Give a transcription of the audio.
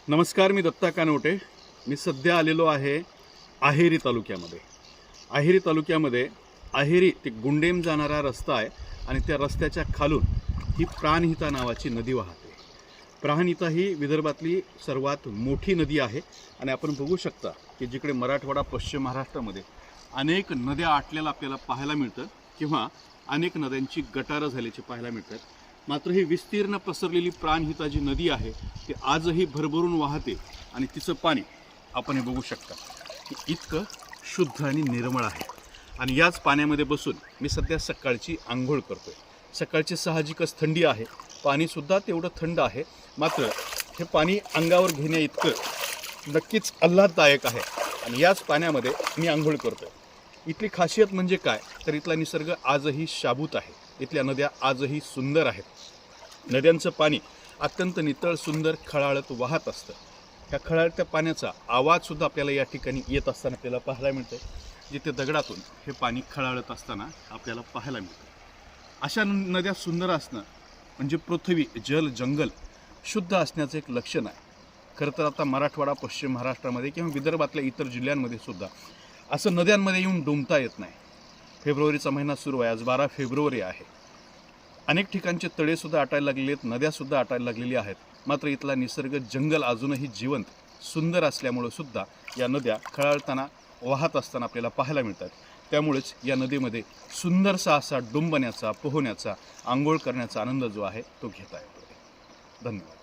नमस्कार, मी दत्ता कानवटे. मी सध्या आलेलो आहे अहेरी तालुक्यामध्ये. अहेरी तालुक्यामध्ये अहेरी ते गुंडेम जाणारा रस्ता आहे आणि त्या रस्त्याच्या खालून ही प्राणहिता नावाची नदी वाहते. प्राणहिता ही विदर्भातली सर्वात मोठी नदी आहे आणि आपण बघू शकता की जिकडे मराठवाडा, पश्चिम महाराष्ट्रामध्ये अनेक नद्या आटलेल्या आपल्याला पाहायला मिळतं किंवा अनेक नद्यांची गटारं झाल्याची पाहायला मिळतात. मात्र ही विस्तीर्ण पसरलेली प्राणहिता जी नदी आहे ती आजही भरभरून वाहते आणि तिचं पाणी आपण हे बघू शकता की इतकं शुद्ध आणि निर्मळ आहे. आणि याच पाण्यामध्ये बसून मी सध्या सकाळची आंघोळ करतोय. सकाळची साहजिकच थंडी आहे, पाणीसुद्धा तेवढं थंड आहे. मात्र हे पाणी अंगावर घेण्या इतकं नक्कीच आल्हाददायक आहे आणि याच पाण्यामध्ये मी आंघोळ करतोय. इथली खासियत म्हणजे काय तर इथला निसर्ग आजही शाबूत आहे. इथल्या नद्या आजही सुंदर आहेत. नद्यांचं पाणी अत्यंत नितळ, सुंदर, खळाळत वाहत असतं. ह्या खळाळत्या पाण्याचा आवाजसुद्धा आपल्याला या ठिकाणी येत असताना आपल्याला पाहायला मिळतं, जिथे दगडातून हे पाणी खळाळत असताना आपल्याला पाहायला मिळतं. अशा नद्या सुंदर असणं म्हणजे पृथ्वी, जल, जंगल शुद्ध असण्याचं एक लक्षण आहे. खरं तर आता मराठवाडा, पश्चिम महाराष्ट्रामध्ये किंवा विदर्भातल्या इतर जिल्ह्यांमध्ये सुद्धा असं नद्यांमध्ये येऊन डुंबता येत नाही. फेब्रुवारीचा महिना सुरू आहे, आज 12 फेब्रुवारी आहे. अनेक ठिकाणचे तळेसुद्धा आटायला लागलेले आहेत, नद्यासुद्धा आटायला लागलेल्या आहेत. मात्र इथला निसर्ग, जंगल अजूनही जिवंत, सुंदर असल्यामुळं सुद्धा या नद्या खळाळताना, वाहत असताना आपल्याला पाहायला मिळतात. त्यामुळेच या नदीमध्ये सुंदरसा असा डुंबण्याचा, पोहण्याचा, आंघोळ करण्याचा आनंद जो आहे तो घेता येतो. धन्यवाद.